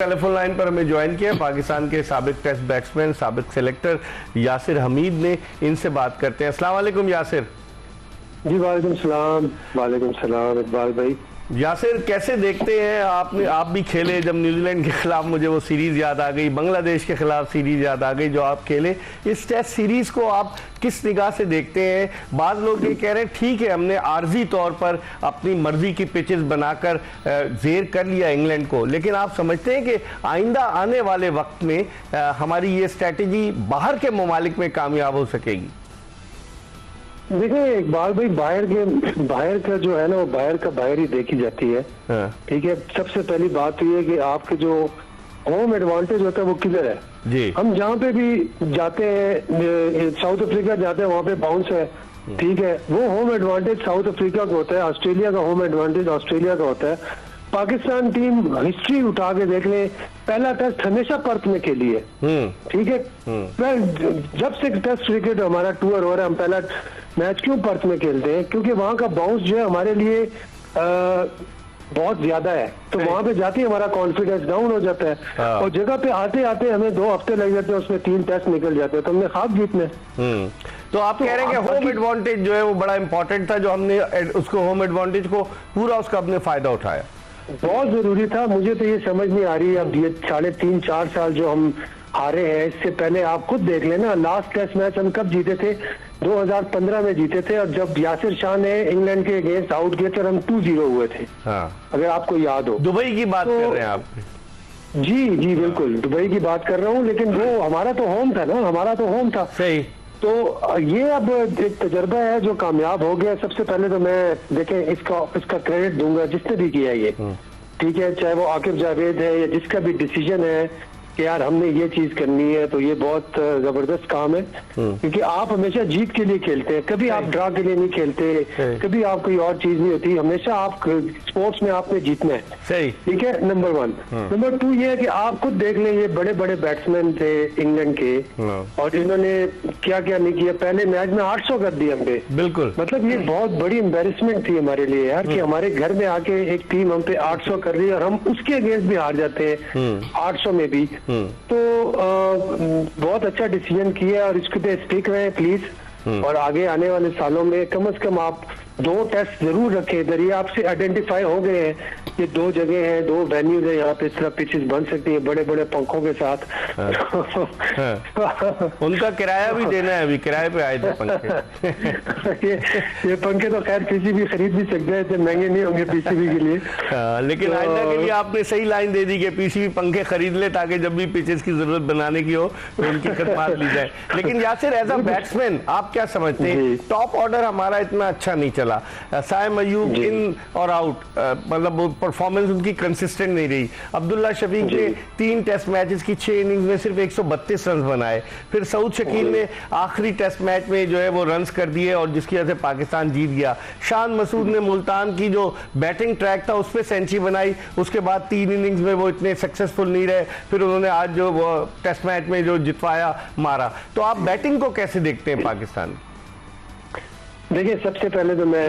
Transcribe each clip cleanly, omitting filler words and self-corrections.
Telephone line पर हमें join किया पाकिस्तान के साबिक टेस्ट बैट्समैन साबिक सेलेक्टर यासिर हमीद ने। इनसे बात करते हैं। अस्सलाम वालेकुम यासिर। जी वालेकुम सलाम इकबाल भाई। यासिर, कैसे देखते हैं आप भी खेले, जब न्यूजीलैंड के खिलाफ मुझे वो सीरीज याद आ गई, बांग्लादेश के खिलाफ सीरीज याद आ गई जो आप खेले, इस टेस्ट सीरीज को आप किस निगाह से देखते हैं? बाज़ लोग ये कह रहे हैं ठीक है हमने आर्जी तौर पर अपनी मर्जी की पिचेस बनाकर जेर कर लिया इंग्लैंड को, लेकिन आप समझते हैं कि आइंदा आने वाले वक्त में हमारी ये स्ट्रैटेजी बाहर के ममालिक में कामयाब हो सकेगी? देखिए इकबाल भाई, बाहर का जो है ना, वो बाहर ही देखी जाती है। ठीक है, सबसे पहली बात तो ये कि आपके जो होम एडवांटेज होता है वो किधर है जी। हम जहाँ पे भी जाते हैं, साउथ अफ्रीका जाते हैं, वहाँ पे बाउंस है, ठीक है, वो होम एडवांटेज साउथ अफ्रीका का होता है। ऑस्ट्रेलिया का होम एडवांटेज ऑस्ट्रेलिया का होता है। पाकिस्तान टीम हिस्ट्री उठा के देख ले, पहला टेस्ट हमेशा पर्थ में खेली है, ठीक है। जब से टेस्ट क्रिकेट हमारा टूर हो रहा है, हम पहला मैच क्यों पर्थ में खेलते हैं? क्योंकि वहां का बाउंस जो है हमारे लिए बहुत ज्यादा है, तो वहां पे जाते ही हमारा कॉन्फिडेंस डाउन हो जाता है और जगह पे आते आते हमें 2 हफ्ते लग जाते हैं, उसमें 3 टेस्ट निकल जाते हैं, तो हमने खाब जीतने। तो आप कह रहे हैं कि होम एडवांटेज जो है वो बड़ा इंपॉर्टेंट था, जो हमने उसको होम एडवांटेज को पूरा उसका अपने फायदा उठाया, बहुत जरूरी था। मुझे तो ये समझ नहीं आ रही, अब ये 3.5-4 साल जो हम हारे हैं, इससे पहले आप खुद देख लेना, लास्ट टेस्ट मैच हम कब जीते थे? 2015 में जीते थे, और जब यासिर शाह ने इंग्लैंड के अगेंस्ट आउट किए थे, हम 2-0 हुए थे। अगर आपको याद हो। दुबई की बात कर रहे हैं आप? जी बिल्कुल, दुबई की बात कर रहा हूँ, लेकिन वो हमारा तो होम था ना, हमारा तो होम था। सही। तो ये अब एक तजर्बा है जो कामयाब हो गया। सबसे पहले तो मैं देखें इसका क्रेडिट दूंगा जिसने भी किया ये, ठीक है, चाहे वो आकिब जावेद है या जिसका भी डिसीजन है कि यार हमने ये चीज करनी है, तो ये बहुत जबरदस्त काम है। क्योंकि आप हमेशा जीत के लिए खेलते हैं, कभी आप ड्रा के लिए नहीं खेलते, कभी आप कोई और चीज नहीं होती, हमेशा आप स्पोर्ट्स में आपने जीतना है। सही, ठीक है, नंबर 1। नंबर 2 ये है कि आप खुद देख लें, ये बड़े बड़े बैट्समैन थे इंग्लैंड के, और इन्होंने क्या क्या नहीं किया। पहले मैच में 800 कर दिया हम पे, बिल्कुल, मतलब ये बहुत बड़ी एम्बेरसमेंट थी हमारे लिए यार, कि हमारे घर में आके एक टीम हम पे 800 कर रही है और हम उसके अगेंस्ट भी हार जाते हैं 800 में भी। तो बहुत अच्छा डिसीजन किया, और इसके पे स्टिक रहे प्लीज, और आगे आने वाले सालों में कम से कम आप 2 टेस्ट जरूर रखें इधर। ये आपसे आइडेंटिफाई हो गए हैं, ये 2 जगह हैं, 2 वेन्यूज है, यहाँ पे इस तरह पिचेस बन सकती है बड़े बड़े पंखों के साथ। उनका किराया भी देना है, अभी किराए पे आए थे पंखे। ये पंखे तो खैर पीसीबी खरीद भी सकते हैं, इतने महंगे नहीं होंगे पीसीबी के लिए। लेकिन आइंदा के लिए आपने सही लाइन दे दी कि पीसीबी पंखे खरीद ले, ताकि जब भी पिचेस की जरूरत बनाने की हो तो उनकी खदमात ली जाए। लेकिन यासिर, एज अ बैट्समैन आप क्या समझते हैं? टॉप ऑर्डर हमारा इतना अच्छा नहीं चला, साइम अयूब इन और आउट, मतलब परफॉर्मेंस उनकी कंसिस्टेंट नहीं रही। अब्दुल्ला शफीक ने 3 टेस्ट मैचेस की 6 इनिंग्स में सिर्फ 132 रन बनाए। फिर सऊद शकील ने आखिरी टेस्ट मैच में जो है वो रन्स कर दिए, और जिसकी वजह से पाकिस्तान जीत गया। शान मसूद ने मुल्तान की जो बैटिंग ट्रैक था उस पर सेंचुरी बनाई, उसके बाद 3 इनिंग्स में वो इतने सक्सेसफुल नहीं रहे, फिर उन्होंने आज जो वो टेस्ट मैच में जो जितवाया मारा। तो आप बैटिंग को कैसे देखते हैं पाकिस्तान? देखिए, सबसे पहले तो मैं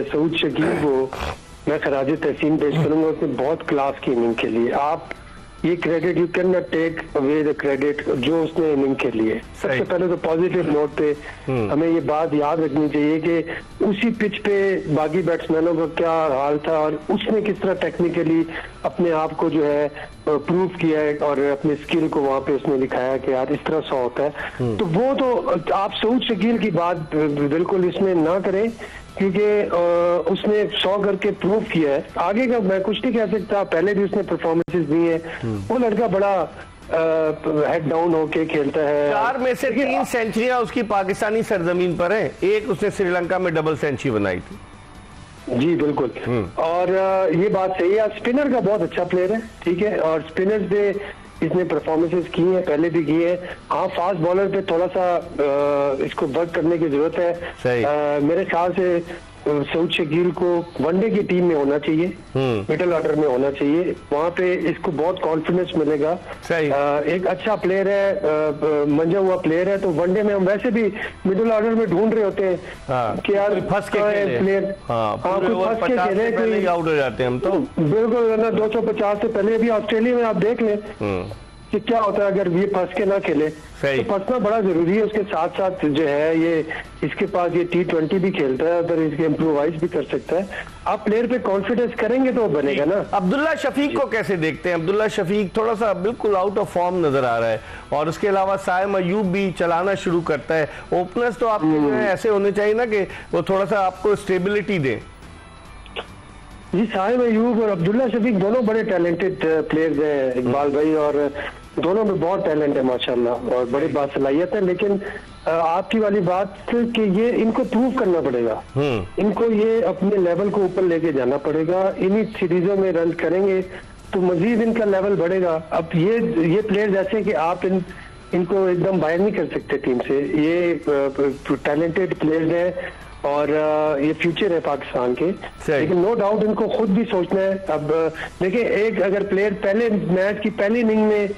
सऊद शकील को मैं खराज तहसीन पेश करूंगा, उसने बहुत क्लास की इनिंग के लिए। आप ये credit, you can not take away the credit जो उसने इनिंग के लिए। सबसे पहले तो पॉजिटिव नोट पे हमें ये बात याद रखनी चाहिए कि उसी पिच पे बाकी बैट्समैनों का क्या हाल था, और उसने किस तरह टेक्निकली अपने आप को जो है प्रूव किया है, और अपने स्किल को वहां पे उसने दिखाया कि यार इस तरह से होता है। तो वो तो आप सऊद शकील की बात बिल्कुल इसमें ना करें, क्योंकि उसने 100 करके प्रूव किया है। आगे का मैं कुछ नहीं कह सकता, पहले भी उसने परफॉर्मेंसेस दी है। वो लड़का बड़ा हेड डाउन होके खेलता है। 4 में से 3 सेंचुरियां उसकी पाकिस्तानी सरजमीन पर है, एक उसने श्रीलंका में डबल सेंचुरी बनाई थी। जी बिल्कुल, और ये बात सही है। स्पिनर का बहुत अच्छा प्लेयर है, ठीक है, और स्पिनर्स पे इसने परफॉर्मेंसेस की है, पहले भी की है। हाँ, फास्ट बॉलर पे थोड़ा सा इसको वर्क करने की जरूरत है। मेरे ख्याल से सऊद शकील को वनडे की टीम में होना चाहिए, मिडिल ऑर्डर में होना चाहिए। वहां पे इसको बहुत कॉन्फिडेंस मिलेगा। सही। एक अच्छा प्लेयर है, मंजा हुआ प्लेयर है, तो वनडे में हम वैसे भी मिडिल ऑर्डर में ढूंढ रहे होते हैं कि यार फंस के प्लेयर कुछ फंस के खेले, कोई आउट हो जाते हैं हम तो। बिल्कुल ना, 250 से पहले भी ऑस्ट्रेलिया में आप देख लें कि क्या होता है अगर ये फंस के ना खेले। तो फंसना बड़ा जरूरी है। उसके साथ साथ जो है ये इसके पास ये T20 भी खेलता है, अगर इसके इम्प्रोवाइज भी कर सकता है। आप प्लेयर पे कॉन्फिडेंस करेंगे तो बनेगा ना। अब्दुल्ला शफीक को कैसे देखते हैं? अब्दुल्ला शफीक थोड़ा सा बिल्कुल आउट ऑफ फॉर्म नजर आ रहा है, और उसके अलावा साइम अयूब भी चलाना शुरू करता है। ओपनर्स तो आपके जो है ऐसे होने चाहिए ना कि वो थोड़ा सा आपको स्टेबिलिटी दें। जी, साहिब अयूब और अब्दुल्ला शफीक दोनों बड़े टैलेंटेड प्लेयर्स हैं इकबाल भाई, और दोनों में बहुत टैलेंट है माशाल्लाह और बड़ी बासलाहियत है। लेकिन आपकी वाली बात कि ये इनको प्रूव करना पड़ेगा, इनको ये अपने लेवल को ऊपर लेके जाना पड़ेगा। इन्हीं सीरीजों में रन करेंगे तो मजीद इनका लेवल बढ़ेगा। अब ये प्लेयर्स ऐसे कि आप इनको एकदम बाहर नहीं कर सकते टीम से। ये टैलेंटेड प्लेयर्स हैं और ये फ्यूचर है पाकिस्तान के, लेकिन नो डाउट इनको खुद भी सोचना है। अब देखिए, एक अगर प्लेयर पहले मैच की पहली इनिंग में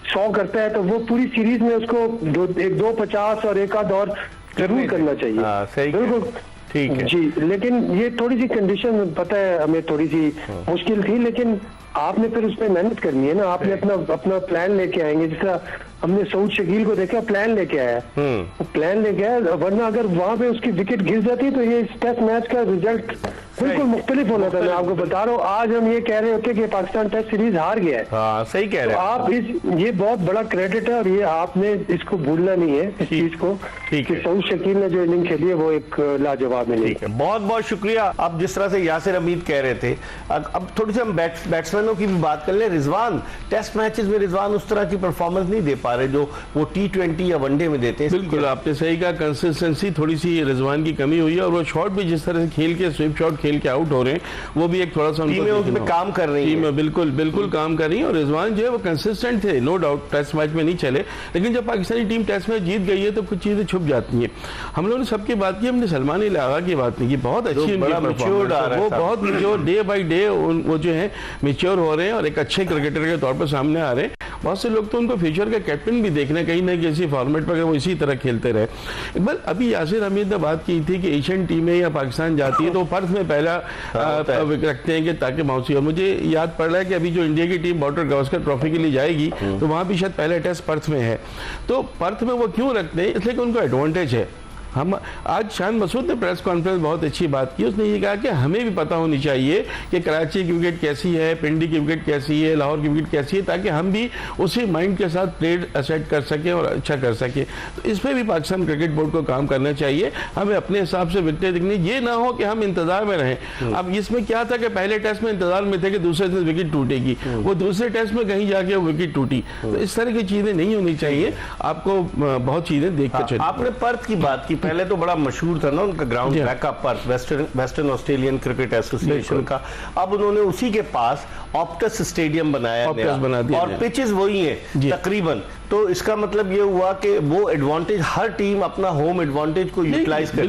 100 करता है तो वो पूरी सीरीज में उसको 250 और एक आध और जरूर करना चाहिए। सही, बिल्कुल ठीक है जी। लेकिन ये थोड़ी सी कंडीशन पता है हमें थोड़ी सी मुश्किल थी, लेकिन आपने फिर उसमें मेहनत करनी है ना। आपने अपना प्लान लेके आएंगे। जैसा हमने सऊद शकील को देखा, प्लान लेके आया, वो प्लान लेके आया, वरना अगर वहां पे उसकी विकेट गिर जाती तो ये टेस्ट मैच का रिजल्ट बिल्कुल मुख्तलिफ होना था। मैं आपको बता रहा हूँ, आज हम ये कह रहे होते कि पाकिस्तान टेस्ट सीरीज हार गया है। हाँ, सही कह रहे हैं आप। ये बहुत बड़ा क्रेडिट है और ये आपने इसको भूलना नहीं है इस चीज को कि सऊद शकील ने जो इनिंग खेली है वो एक लाजवाब इनिंग है। बहुत बहुत शुक्रिया। अब जिस तरह से यासिर हमीद कह रहे थे, अब थोड़ी सी हम बैट्समैनों की भी बात कर ले। रिजवान, टेस्ट मैचेस में रिजवान उस तरह की परफॉर्मेंस नहीं दे पा रहे जो वो T20 या वनडे में देते हैं। बिल्कुल आपने सही कहा, कंसिस्टेंसी थोड़ी सी रिजवान की कमी हुई है, और वो शॉट भी जिस तरह से खेल के स्विप शॉट खेल के आउट हो रहे हैं वो भी एक थोड़ा सा उनको काम कर रही है। बिल्कुल काम कर रही है। और रिजवान जो है वो कंसिस्टेंट थे, नो डाउट टेस्ट मैच में नहीं चले, लेकिन जब पाकिस्तानी टीम टेस्ट मैच जीत गई है तो कुछ चीजें छुप जाती हैं। हम लोगों ने सबकी बात की, हमने सलमान अली आगा की बात नहीं की। बहुत अच्छी वो बहुत मैच्योर, डे बाई डे वो जो है मैच्योर हो रहे हैं और एक अच्छे क्रिकेटर के तौर पर सामने आ रहे हैं। बहुत से लोग तो उनको फ्यूचर का कैप्टन भी देखने कहीं ना किसी फॉर्मेट पर वो इसी तरह खेलते रहे। एक बार अभी यासिर हमीद ने बात की थी कि एशियन टीमें या पाकिस्तान जाती है तो पर्थ में पहला रखते हैं कि ताकि माउसी हो। मुझे याद पड़ रहा है कि अभी जो इंडिया की टीम वॉटर गावस्कर ट्रॉफी के लिए जाएगी तो वहां भी शायद पहला टेस्ट पर्थ में है। तो पर्थ में वो क्यों रखते हैं? इसलिए कि उनको एडवांटेज है। हम आज शान मसूद ने प्रेस कॉन्फ्रेंस बहुत अच्छी बात की। उसने ये कहा कि हमें भी पता होनी चाहिए कि कराची की विकेट कैसी है, पिंडी की विकेट कैसी है, लाहौर की विकेट कैसी है, ताकि हम भी उसी माइंड के साथ प्लेड सेट कर सकें और अच्छा कर सकें। तो इस पर भी पाकिस्तान क्रिकेट बोर्ड को काम करना चाहिए। हमें अपने हिसाब से विकेटें दिखनी, ये ना हो कि हम इंतजार में रहें। अब इसमें क्या था कि पहले टेस्ट में इंतजार में थे कि दूसरे दिन विकेट टूटेगी, वो दूसरे टेस्ट में कहीं जाके वो विकेट टूटी। तो इस तरह की चीजें नहीं होनी चाहिए। आपको बहुत चीजें देख के चलिए। आपने पर्थ की बात की, पहले तो बड़ा मशहूर था ना उनका ground backup Perth, western Australian cricket association का। अब उन्होंने उसी के पास ऑप्टस स्टेडियम बनाया बना दिया और पिचेस वही हैं तकरीबन। तो इसका मतलब ये हुआ कि वो एडवांटेज, हर टीम अपना होम एडवांटेज को यूटिलाइज करती है।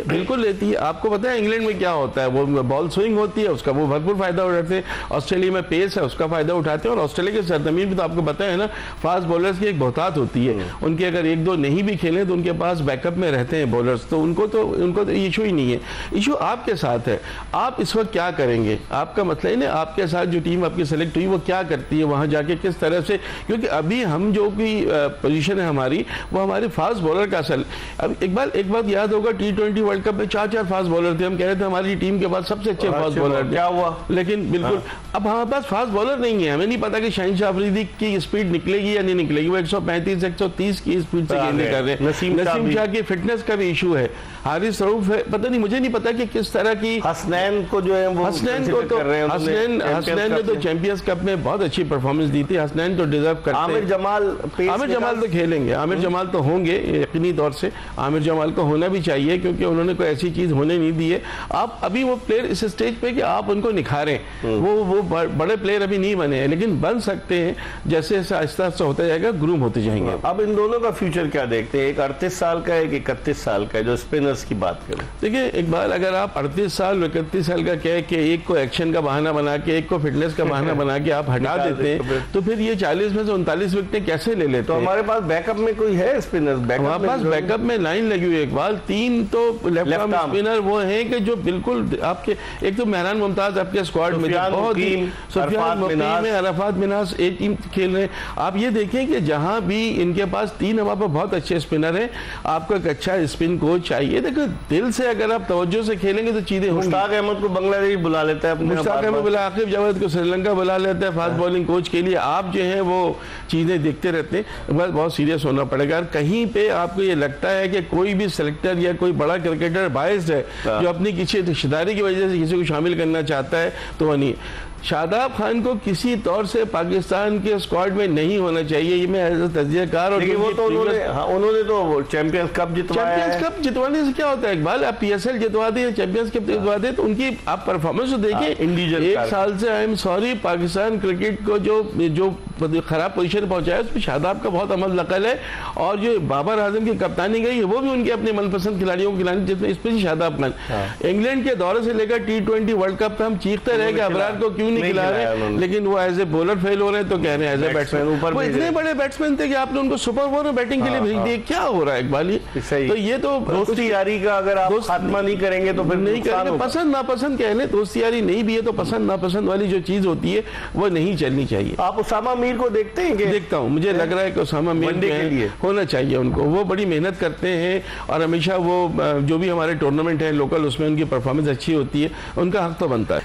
बिल्कुल लेती है। आपको पता है इंग्लैंड में क्या होता है, वो बॉल स्विंग होती है, उसका वो भरपूर फायदा उठाते हैं। ऑस्ट्रेलिया में पेस है, उसका फायदा उठाते हैं। और ऑस्ट्रेलिया के सरजमीन भी तो आपको पता है ना, फास्ट बॉलर्स की एक बहुतात होती है। उनके अगर एक दो नहीं भी खेले तो उनके पास बैकअप में रहते हैं बॉलर्स। तो उनको तो इशू ही नहीं है। इशू आपके साथ है, आप इस वक्त क्या करेंगे। आपका मतलब है ना, आपके साथ जो टीम आपकी सेलेक्ट हुई वो क्या करती है, वहां जाके किस तरह से, क्योंकि अभी हम जो भी पोजीशन है हमारी, वो हमारे फास्ट बॉलर का असल। अब एक बात याद होगा, T20 वर्ल्ड कप में 4 फास्ट बॉलर थे। हम कह रहे थे हमारी टीम के पास सबसे अच्छे फास्ट बॉलर, क्या हुआ? लेकिन बिल्कुल अब हमारे पास फास्ट बॉलर नहीं है। हमें नहीं पता कि शहनशाह अफरीदी की स्पीड निकलेगी या नहीं निकलेगी। वो 135 130 की स्पीड से गेंदें कर रहे हैं। नसीम शाह की फिटनेस का भी इशू है। हारिस रऊफ है, पता नहीं, मुझे नहीं पता कि किस तरह की। हसनैन को जो है वो हसनैन ने तो चैंपियंस कप में बहुत अच्छी परफॉर्मेंस दी थी। हसनैन तो डिजर्व करते हैं। आमिर जमाल तो खेलेंगे, आमिर जमाल तो होंगे यकीनी तौर से। आमिर जमाल को होना भी चाहिए क्योंकि उन्होंने कोई ऐसी चीज होने नहीं दी है। आप अभी वो प्लेयर इस स्टेज पे कि आप उनको निखारें, वो बड़े प्लेयर अभी नहीं बने हैं, लेकिन बन सकते हैं। जैसे जैसे आहिस्ता आहिस्ता होता जाएगा, ग्रूम होते जाएंगे। अब इन दोनों का फ्यूचर क्या देखते हैं? एक 38 साल का है, एक 31 साल का है, जो स्पिनर स्पिनर्स की बात करें? देखिए इकबाल, अगर आप 38 साल 31 साल का कह के एक को एक्शन का बहाना बना के एक को फिटनेस का बहाना बना के आप हटा देते हैं, तो फिर ये 40 में से 39 विकेटें कैसे ले लेते तो हैं? हमारे पास बैकअप में कोई है स्पिनर्स? हमारे पास बैकअप में लाइन लगी हुई है इकबाल, 3 तो लेफ्ट आर्म स्पिनर वो हैं कि जो बिल्कुल आपके, एक तो मेहरान मुमताज आपके स्क्वाड में बहुत ही, अरफात मिनास एक टीम खेल रहे हैं। आप ये देखें कि जहां भी इनके पास 3 हमारे पास बहुत अच्छे स्पिनर हैं, आपको एक अच्छा स्पिन कोच चाहिए। देखो दिल से अगर आप तवज्जो से खेलेंगे तो चीजें होंगी। मुश्ताक अहमद को बांग्लादेश बुला लेता है, मुश्ताक अहमद बुला, आकिब जावेद को श्रीलंका बुला लेते हैं फास्ट बॉलिंग कोच के लिए। आप जो है वो चीजें देखते रहते हैं, बस बहुत सीरियस होना पड़ेगा। कहीं पे आपको ये लगता है कि कोई भी सेलेक्टर या कोई बड़ा क्रिकेटर बायस्ड है जो अपनी किसी रिश्तेदारी की वजह से किसी को शामिल करना चाहता है, तो वो नहीं। शादाब खान को किसी तौर से पाकिस्तान के स्क्वाड में नहीं होना चाहिए, ये मैं एज तजज़ियाकार। और वो तो उन्होंने तो चैंपियंस कप जितवाया है। चैंपियंस कप जितवाने से क्या होता है इकबाल, आप PSL जितवा दें, चैंपियंस कप जितवा दें, तो उनकी आप परफॉर्मेंस तो देखिए। एक साल से I am sorry Pakistan cricket को जो खराब पोजीशन पहुंचाया उसमें शादाब का बहुत अमल दखल है। और जो बाबर आजम की कप्तानी गई है वो भी उनके अपने मनपसंद खिलाड़ियों को खिलानी, जिसमें स्पेशली शादाब खान। इंग्लैंड के दौरे से लेकर T20 वर्ल्ड कप तक हम चीखते रहे कि अबरार को क्यों नहीं खिला रहे, लेकिन वो एज ए बॉलर फेल हो रहे हैं, तो कह रहे हैं एज ए बैट्समैन। ऊपर वो इतने बड़े बैट्समैन थे कि आपने उनको सुपर ओवर में बैटिंग के लिए भेज दिए। क्या हो रहा है इकबाल? तो ये तो दोस्ती यारी का अगर आप खात्मा नहीं करेंगे तो फिर नहीं करेंगे। पसंद नापसंद कह लें, दोस्ती यारी नहीं भी है तो पसंद नापसंद वाली जो चीज होती है वो नहीं चलनी चाहिए। आप उसामा मीर को देखते हैं? देखता हूँ, मुझे लग रहा है कि उसामा मीर के लिए होना चाहिए उनको। वो बड़ी मेहनत करते हैं और हमेशा वो जो भी हमारे टूर्नामेंट है लोकल, उसमें उनकी परफॉर्मेंस अच्छी होती है, उनका हक तो बनता है।